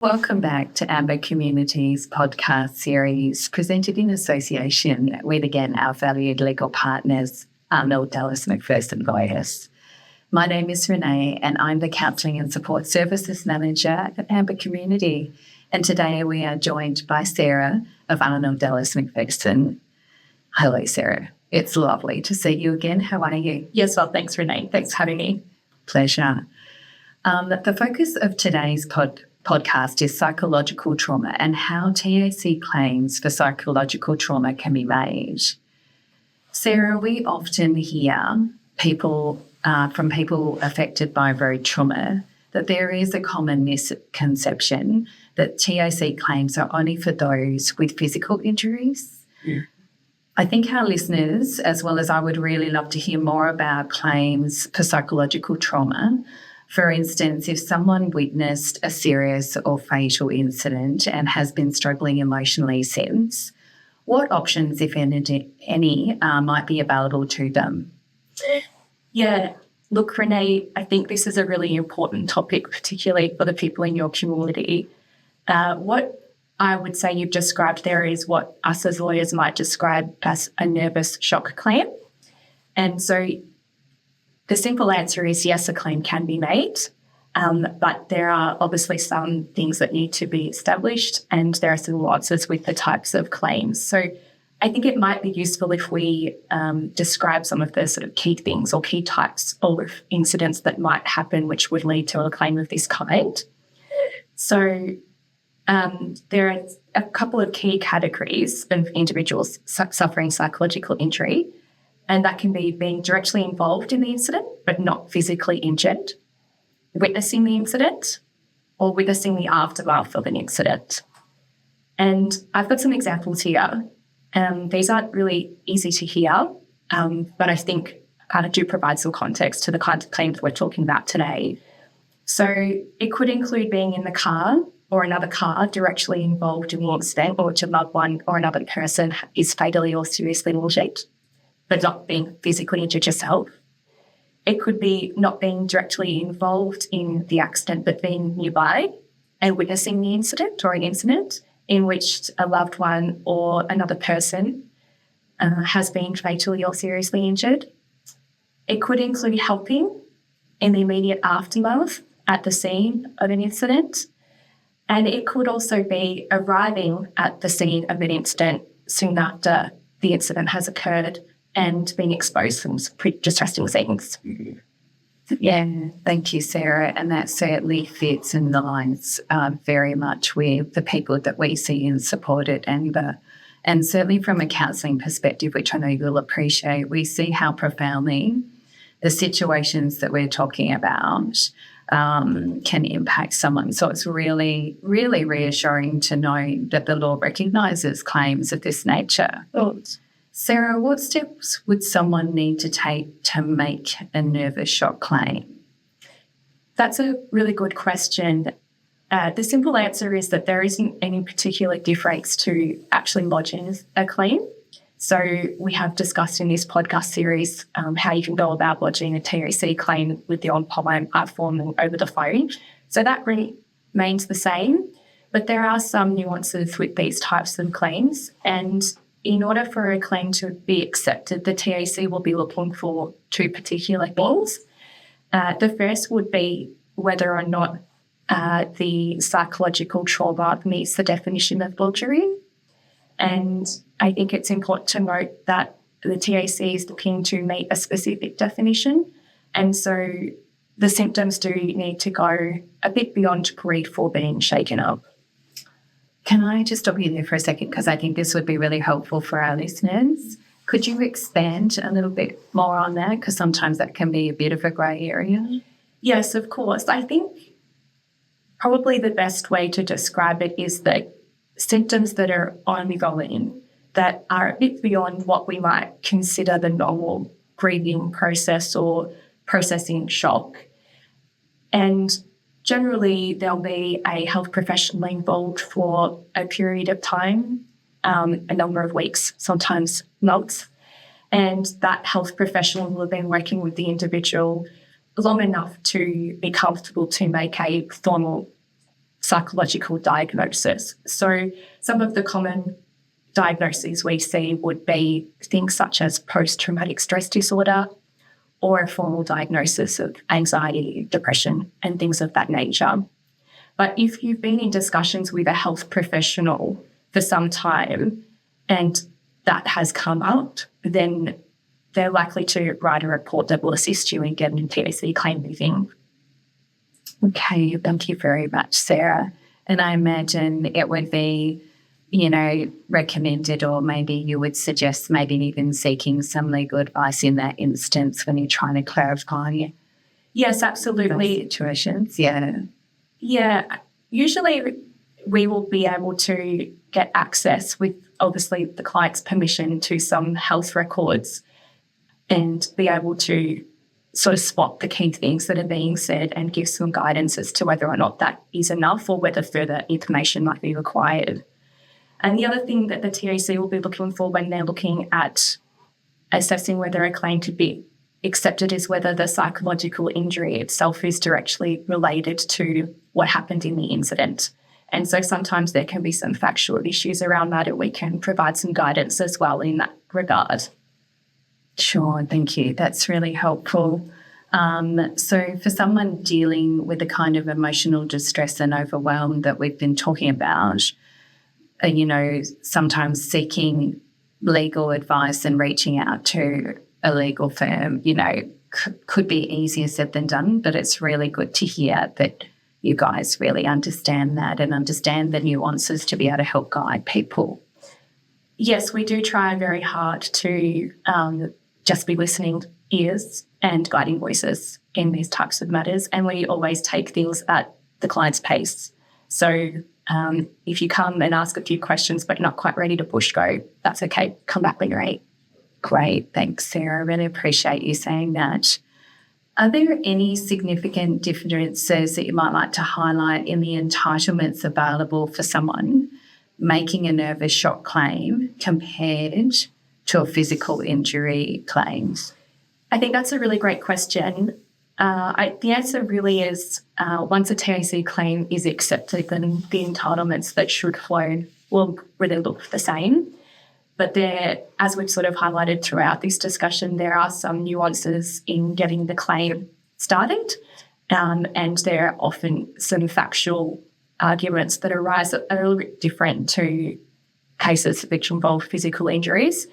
Welcome back to Amber Community's podcast series presented in association with, again, our valued legal partners, Arnold Dallas McPherson lawyers. My name is Renee and I'm the Counselling and Support Services Manager at Amber Community. And today we are joined by Sarah of Arnold Dallas McPherson. Hello, Sarah. It's lovely to see you again. How are you? Yes, well, thanks, Renee. Thanks for having me. Pleasure. The focus of today's podcast is psychological trauma and how TAC claims for psychological trauma can be made. Sarah, we often hear from people affected by road trauma that there is a common misconception that TAC claims are only for those with physical injuries. Yeah. I think our listeners, as well as I, would really love to hear more about claims for psychological trauma. For instance, if someone witnessed a serious or fatal incident and has been struggling emotionally since, what options, if any, might be available to them? Yeah, look, Renee, I think this is a really important topic, particularly for the people in your community. What I would say you've described there is what us as lawyers might describe as a nervous shock claim. And so the simple answer is yes, a claim can be made, but there are obviously some things that need to be established and there are some nuances with the types of claims. So I think it might be useful if we describe some of the sort of key things or key types of incidents that might happen which would lead to a claim of this kind. So there are a couple of key categories of individuals suffering psychological injury. And that can be being directly involved in the incident but not physically injured, witnessing the incident, or witnessing the aftermath of an incident. And I've got some examples here. These aren't really easy to hear, but I think kind of do provide some context to the kind of claims we're talking about today. So it could include being in the car or another car directly involved in the incident, or which a loved one or another person is fatally or seriously injured, but not being physically injured yourself. It could be not being directly involved in the accident, but being nearby and witnessing the incident or an incident in which a loved one or another person has been fatally or seriously injured. It could include helping in the immediate aftermath at the scene of an incident. And it could also be arriving at the scene of an incident soon after the incident has occurred and being exposed to some pretty distressing things. Yeah, thank you, Sarah. And that certainly fits in the lines very much with the people that we see and support at Amber. And certainly from a counselling perspective, which I know you'll appreciate, we see how profoundly the situations that we're talking about can impact someone. So it's really, really reassuring to know that the law recognises claims of this nature. Sarah, what steps would someone need to take to make a nervous shock claim? That's a really good question. The simple answer is that there isn't any particular difference to actually lodging a claim. So we have discussed in this podcast series how you can go about lodging a TAC claim with the online platform and over the phone. So that remains the same, but there are some nuances with these types of claims. And in order for a claim to be accepted, the TAC will be looking for two particular things. The first would be whether or not the psychological trauma meets the definition of injury. And I think it's important to note that the TAC is looking to meet a specific definition. And so the symptoms do need to go a bit beyond grief or being shaken up. Can I just stop you there for a second, because I think this would be really helpful for our listeners. Could you expand a little bit more on that? Because sometimes that can be a bit of a grey area. Yes, of course. I think probably the best way to describe it is that symptoms that are ongoing, that are a bit beyond what we might consider the normal grieving process or processing shock. And generally, there'll be a health professional involved for a period of time, a number of weeks, sometimes months. And that health professional will have been working with the individual long enough to be comfortable to make a formal psychological diagnosis. So some of the common diagnoses we see would be things such as post-traumatic stress disorder or a formal diagnosis of anxiety, depression, and things of that nature. But if you've been in discussions with a health professional for some time and that has come up, then they're likely to write a report that will assist you in getting a TAC claim moving. Okay, thank you very much, Sarah. And I imagine it would be, recommended, or maybe you would suggest maybe even seeking some legal advice in that instance when you're trying to clarify Yes, absolutely. Situations. Yeah. Yeah. Usually we will be able to get access with obviously the client's permission to some health records and be able to sort of spot the key things that are being said and give some guidance as to whether or not that is enough or whether further information might be required. And the other thing that the TAC will be looking for when they're looking at assessing whether a claim could be accepted is whether the psychological injury itself is directly related to what happened in the incident. And so sometimes there can be some factual issues around that, and we can provide some guidance as well in that regard. Sure, thank you. That's really helpful. So for someone dealing with the kind of emotional distress and overwhelm that we've been talking about, sometimes seeking legal advice and reaching out to a legal firm, could be easier said than done, but it's really good to hear that you guys really understand that and understand the nuances to be able to help guide people. Yes, we do try very hard to just be listening ears and guiding voices in these types of matters, and we always take things at the client's pace. So if you come and ask a few questions but not quite ready to push go, that's okay. Come back when you're ready. Great. Thanks, Sarah. I really appreciate you saying that. Are there any significant differences that you might like to highlight in the entitlements available for someone making a nervous shock claim compared to a physical injury claim? I think that's a really great question. The answer really is once a TAC claim is accepted, then the entitlements that should flow will really look the same. But there, as we've sort of highlighted throughout this discussion, there are some nuances in getting the claim started, and there are often some factual arguments that arise that are a little bit different to cases which involve physical injuries.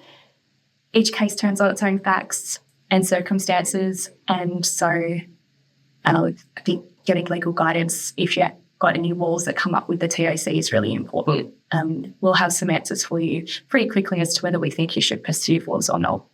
Each case turns on its own facts and circumstances, and so I think getting legal guidance, if you've got any walls that come up with the TAC, is really important. We'll have some answers for you pretty quickly as to whether we think you should pursue walls or not.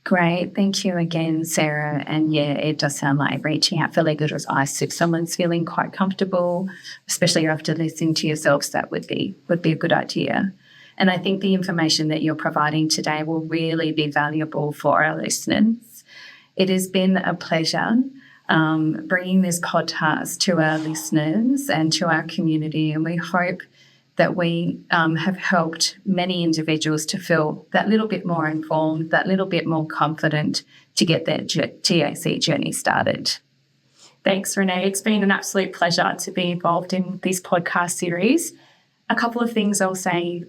Great. Thank you again, Sarah. And yeah, it does sound like reaching out for legal advice if someone's feeling quite comfortable, especially after listening to yourselves, that would be a good idea. And I think the information that you're providing today will really be valuable for our listeners. It has been a pleasure bringing this podcast to our listeners and to our community, and we hope that we have helped many individuals to feel that little bit more informed, that little bit more confident to get their TAC journey started. Thanks, Renee. It's been an absolute pleasure to be involved in this podcast series. A couple of things I'll say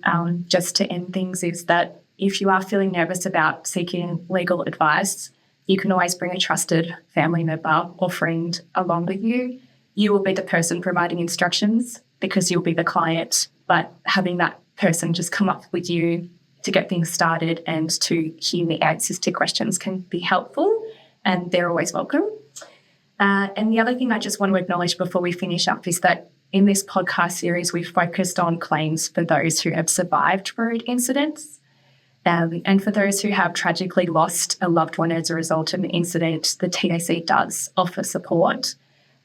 just to end things is that if you are feeling nervous about seeking legal advice, you can always bring a trusted family member or friend along with you. You will be the person providing instructions because you'll be the client, but having that person just come up with you to get things started and to hear the answers to questions can be helpful, and they're always welcome. And the other thing I just want to acknowledge before we finish up is that in this podcast series, we've focused on claims for those who have survived road incidents. And for those who have tragically lost a loved one as a result of an incident, the TAC does offer support.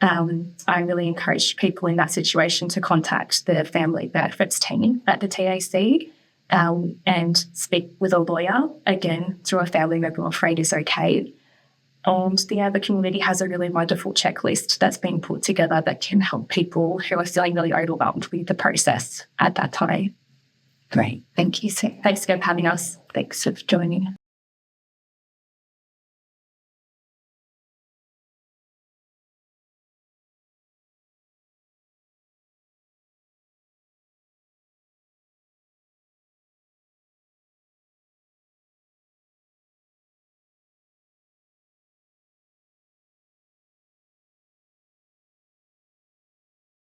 I really encourage people in that situation to contact the family benefits team at the TAC and speak with a lawyer, again, through a family member or friend is okay. And the community has a really wonderful checklist that's been put together that can help people who are feeling really overwhelmed with the process at that time. Great. Thank you, Sarah. Thanks for having us. Thanks for joining us.